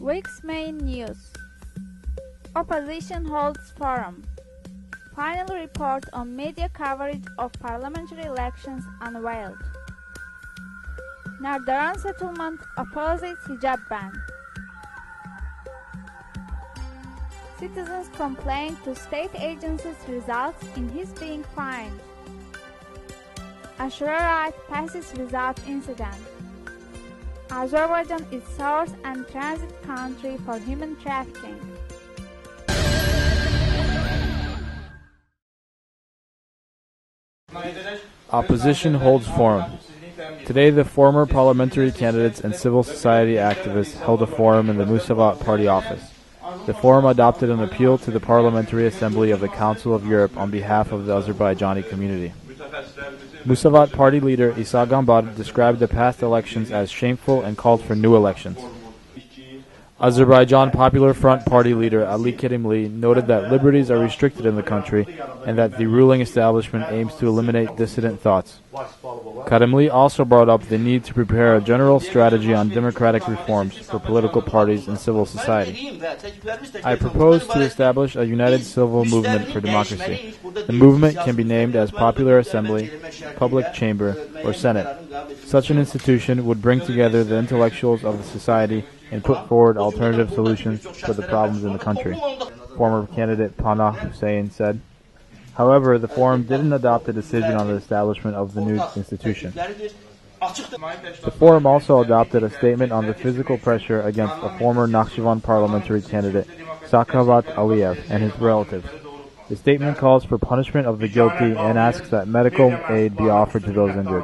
Week's main news. Opposition holds forum. Final report on media coverage of parliamentary elections unveiled. Nardaran settlement opposes hijab ban. Citizens complain to state agencies results in his being fined. Ashura right passes without incident. Azerbaijan is source and transit country for human trafficking. Opposition holds forum. Today, the former parliamentary candidates and civil society activists held a forum in the Musavat Party office. The forum adopted an appeal to the Parliamentary Assembly of the Council of Europe on behalf of the Azerbaijani community. Musavat Party leader Isa Gambar described the past elections as shameful and called for new elections. Azerbaijan Popular Front Party leader Ali Kerimli noted that liberties are restricted in the country and that the ruling establishment aims to eliminate dissident thoughts. Kerimli also brought up the need to prepare a general strategy on democratic reforms for political parties and civil society. I propose to establish a united civil movement for democracy. The movement can be named as Popular Assembly, Public Chamber, or Senate. Such an institution would bring together the intellectuals of the society and put forward alternative solutions for the problems in the country, former candidate Panah Hussein said. However, the forum didn't adopt a decision on the establishment of the new institution. The forum also adopted a statement on the physical pressure against a former Nakhchivan parliamentary candidate, Sakhavat Aliyev, and his relatives. The statement calls for punishment of the guilty and asks that medical aid be offered to those injured.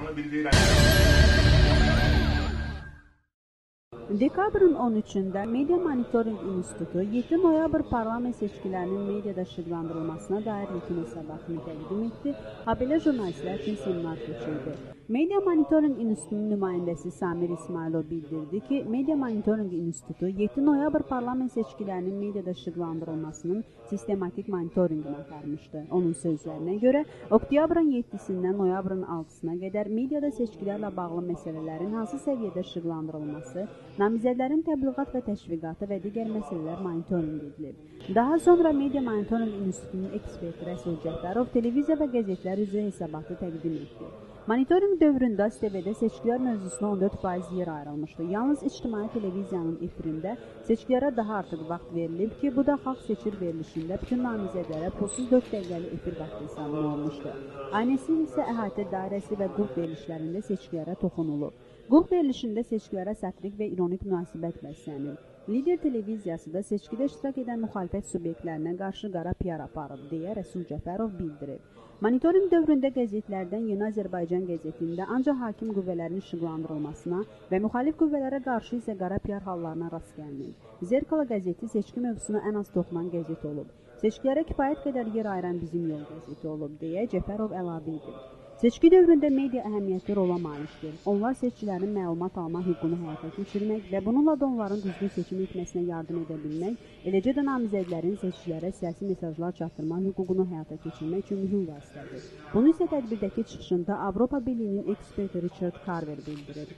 Dekabrın 13-də Media Monitoring İnstitutu 7 noyabr parlament seçkilərinin mediada işıqlandırılmasına dair yekun hesabatını təqdim etdi. Habelə jurnalistlər üçün seminar keçirdi. Media Monitoring İnstitutunun nümayəndəsi Samir İsmailov bildirdi ki, Media Monitoring İnstitutu 7 noyabr parlament seçkilərinin mediada işıqlandırılmasının sistematik monitorinqini aparmışdı. Onun sözlərinə görə, oktyabrın 7-sindən noyabrın 6-sına qədər mediada seçkilərlə bağlı məsələlərin hansı səviyyədə işıqlandırılması, namizədlərin təbliğat və təşviqatı və digər məsələlər monitorinq edilib. Daha sonra Media Monitoring İnstitutunun eksperti Rəsul Cəfərov televiziya və qəzetlər üzrə hesabatı təqdim etdi. Monitorinq dövründə STV-də seçkilər mövzusuna 14% yer ayrılmışdı. Yalnız ictimai televiziyanın efirində seçkilərə daha artıq vaxt verilib ki, bu da xalq seçir verilişində bütün namizədlərə pulsuz 4 dəqiqəli efir vaxtı hesabına olmuşdu. Aynəsi isə əhatə dairəsi və qrup verilişlərində seçkilərə toxunulub. Qrup verilişində seçkilərə satirik və ironik münasibət bəslənir. Lider televiziyası da seçkidə iştirak edən müxalifət subyektlərinə qarşı qara PR aparıb, deyə Rəsul Cəfərov bildirib. Monitorinq dövründə qəzetlərdən Yeni Azərbaycan qəzetində ancaq hakim qüvvələrin işıqlandırılmasına və müxalif qüvvələrə qarşı isə qara PR hallarına rast gəlinir. Zerkala qəzeti seçki mövzusuna ən az toxunan qəzet olub. Seçkilərə kifayət qədər yer ayıran Bizim Yol qəzeti olub, deyə Cəfərov əlavə edib. Seçki dövründə media əhəmiyyətli rola malikdir. Onlar seçkilərin məlumat alma hüququnu həyata keçirmək və bununla da onların düzgün seçim etməsinə yardım edə bilmək, eləcə də namizədlərin seçkilərə siyasi mesajlar çatdırma hüququnu həyata keçirmək üçün mühüm vasitədir. Bunu isə tədbirdəki çıxışında Avropa Birliyinin eksperti Richard Carver bildirir.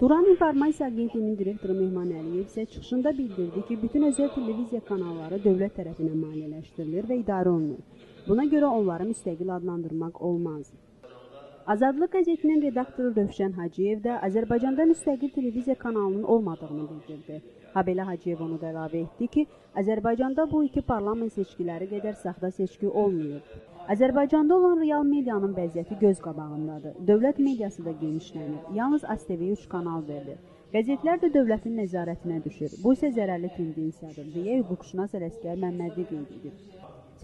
Turan İnformasiya Agentliyinin direktoru Mehman Əliyev isə çıxışında bildirdi ki, bütün özəl televiziya kanalları dövlət tərəfindən maliyyələşdirilir və idarə olunur. Buna görə onları müstəqil adlandırmaq olmaz. Azadlıq qəzetinin redaktoru Rövşən Hacıyev də Azərbaycanda müstəqil televiziya kanalının olmadığını bildirdi. Habelə Hacıyev onu da əlavə etdi ki, Azərbaycanda bu iki parlament seçkiləri qədər saxta seçki olmayıb. Azərbaycanda olan real medianın vəziyyəti göz qabağındadır. Dövlət mediası da genişlənir. Yalnız ASTV 3 kanal verilir. Qəzetlər də dövlətin nəzarətinə düşür. Bu isə zərərli tendensiyadır, deyə hüquqşünas Ələsgər Məmmədli qeyd edib.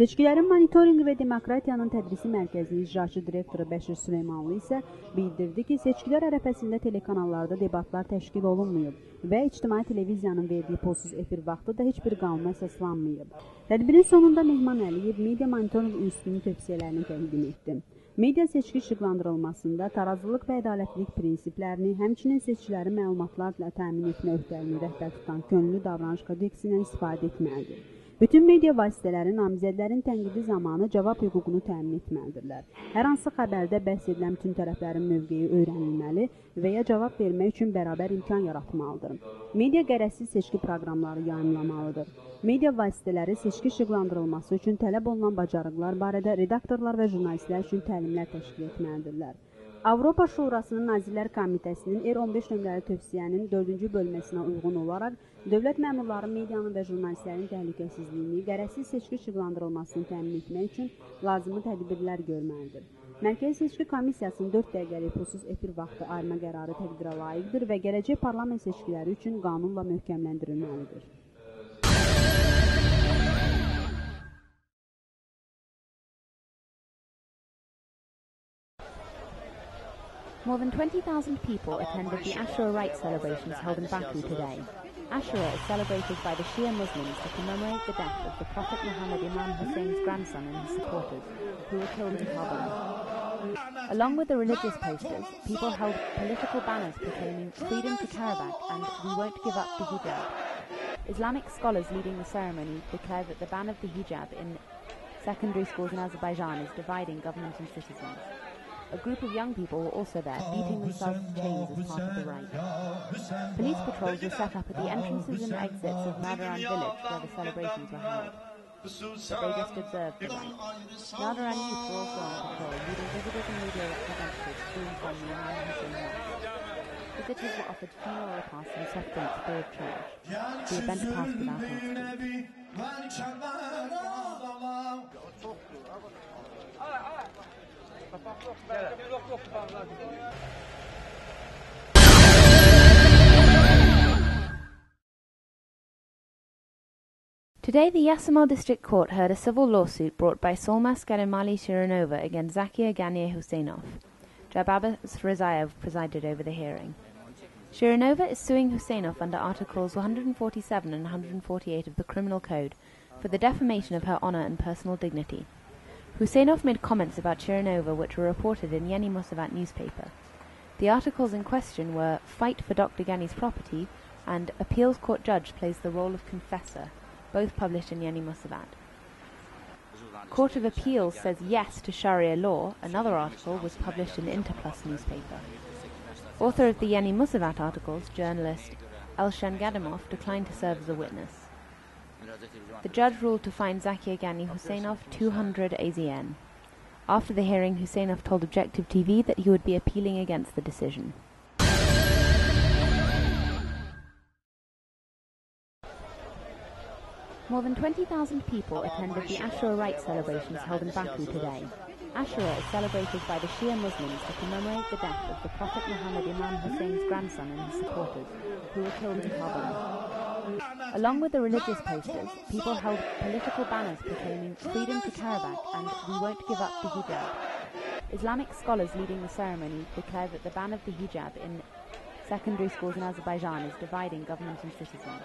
Seçkilərin monitorinqi və demokratiyanın tədrisi mərkəzinin icraçı direktoru Bəşir Süleymanlı isə bildirdi ki, seçkilər ərəfəsində telekanallarda debatlar təşkil olunmayıb və ictimai televiziyanın verdiyi pulsuz efir vaxtı da heç bir qanuna əsaslanmayıb. Tədbirin sonunda Mehman Əliyev Media Monitoring İnstitutunun tövsiyələrini təqdim etdi. Media seçki işıqlandırılmasında tarazlıq və ədalətlilik prinsiplərini, həmçinin seçkiləri məlumatlarla təmin etmə öhdəliyini rəhbər tutan könüllü davranış kodeksindən istifadə etməlidir. Bütün media vasitələri namizədlərin tənqidi zamanı cavab hüququnu təmin etməlidirlər. Hər hansı xəbərdə bəhs edilən bütün tərəflərin mövqeyi öyrənilməli və ya cavab vermək üçün bərabər imkan yaratmalıdır. Media qərəzsiz seçki proqramları yayımlamalıdır. Media vasitələri seçki işıqlandırılması üçün tələb olunan bacarıqlar barədə redaktorlar və jurnalistlər üçün təlimlər təşkil etməlidirlər. Avropa Şurasının Nazirlər Komitəsinin R15 nömrəli tövsiyənin 4-cü bölməsinə uyğun olaraq dövlət məmurları medianın və jurnalistlərin təhlükəsizliyini, qərəzsiz seçki işıqlandırılmasını təmin etmək üçün lazımi tədbirlər görməlidir. Mərkəzi Seçki Komissiyasının 4 dəqiqəlik pulsuz efir vaxtı ayırma qərarı təqdirə layiqdir və gələcək parlament seçkiləri üçün qanunla möhkəmləndirilməlidir. More than 20,000 people attended the Ashura Rights celebrations held in Baku today. Ashura is celebrated by the Shia Muslims to commemorate the death of the Prophet Muhammad Imam Hussein's grandson and his supporters, who were killed in Karbala. Along with the religious posters, people held political banners proclaiming freedom to Karabakh and we won't give up the hijab. Islamic scholars leading the ceremony declared that the ban of the hijab in secondary schools in Azerbaijan is dividing government and citizens. A group of young people were also there, beating themselves with chains as part of the rite. Police patrols were set up at the entrances and exits of Nadaran village where the celebrations were held. But they just observed the rite. Nadaran youth were also on patrol, leading visitors and media representatives to and from the Imam Hussein Mosque. Visitors were offered funeral repasts and soft drinks free of charge. The event passed without incident. Today, the Yasamal District Court heard a civil lawsuit brought by Solmas Garimali Shirinova against Zakia Ganiya Husseinov. Jababas Razayev presided over the hearing. Shirinova is suing Husseinov under Articles 147 and 148 of the Criminal Code for the defamation of her honor and personal dignity. Husseinov made comments about Shirinova which were reported in Yeni Musavat newspaper. The articles in question were Fight for Dr. Gani's Property and Appeals Court Judge Plays the Role of Confessor, both published in Yeni Musavat. Court of Appeals says yes to Sharia law, another article was published in Interplus newspaper. Author of the Yeni Musavat articles, journalist Elshan Gadamov, declined to serve as a witness. The judge ruled to fine Zakia Gani Husseinov 200 AZN. After the hearing, Husseinov told Objective TV that he would be appealing against the decision. More than 20,000 people attended the Ashura Rights celebrations held in Baku today. Ashura is celebrated by the Shia Muslims to commemorate the death of the Prophet Muhammad Imam Hussein's grandson and his supporters, who were killed in Karbala. Along with the religious posters, people held political banners proclaiming freedom to Karabakh and we won't give up the hijab. Islamic scholars leading the ceremony declared that the ban of the hijab in secondary schools in Azerbaijan is dividing government and citizens.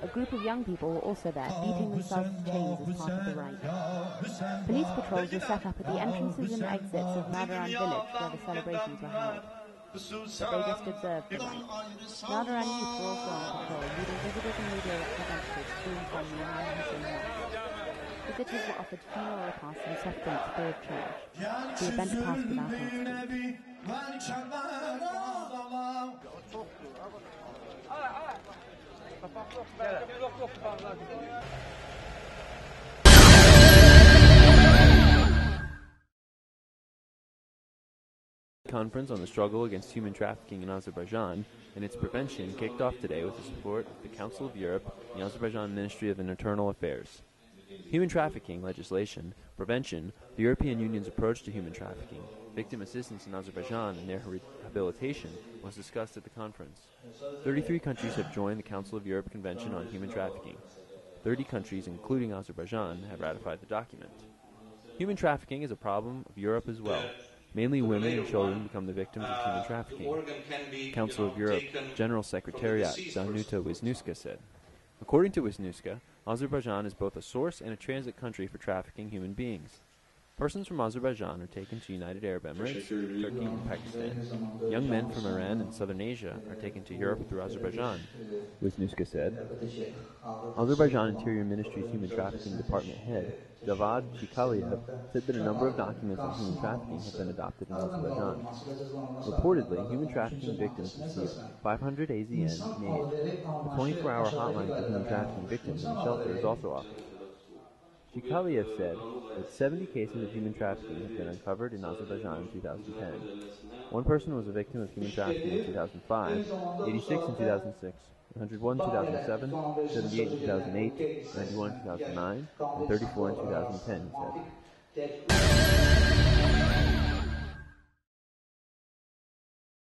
A group of young people were also there, beating themselves with chains as part of the rite. Police patrols were set up at the entrances and exits of Nadaran village where the celebrations were held. But they just observed the rite. Nadaran youth were also on patrol, leading visitors and media representatives to and from the Imam Hussein Mosque. Visitors were offered funeral repasts and soft drinks free of charge. The event passed without incident. Conference on the struggle against human trafficking in Azerbaijan and its prevention kicked off today with the support of the Council of Europe and the Azerbaijan Ministry of Internal Affairs. Human trafficking legislation, prevention, the European Union's approach to human trafficking, victim assistance in Azerbaijan and their rehabilitation was discussed at the conference. 33 countries have joined the Council of Europe Convention on Human Trafficking. 30 countries, including Azerbaijan, have ratified the document. Human trafficking is a problem of Europe as well. Mainly women and children become the victims of human trafficking. Council of Europe General Secretariat Danuta Wisniewska said. According to Wisniewska, Azerbaijan is both a source and a transit country for trafficking human beings. Persons from Azerbaijan are taken to United Arab Emirates, Turkey, and Pakistan. Young men from Iran and southern Asia are taken to Europe through Azerbaijan, Wisniewska said. Azerbaijan Interior Ministry's Human Trafficking Department head, Javad Shikaliev, said that a number of documents on human trafficking have been adopted in Azerbaijan. Reportedly, human trafficking victims receive 500 AZN aid. A 24-hour hotline for human trafficking victims in the shelter is also offered. Shikaliev said that 70 cases of human trafficking have been uncovered in Azerbaijan in 2010. One person was a victim of human trafficking in 2005, 86 in 2006, 101 in 2007, 78 in 2008, 91 in 2009, and 34 in 2010, he said.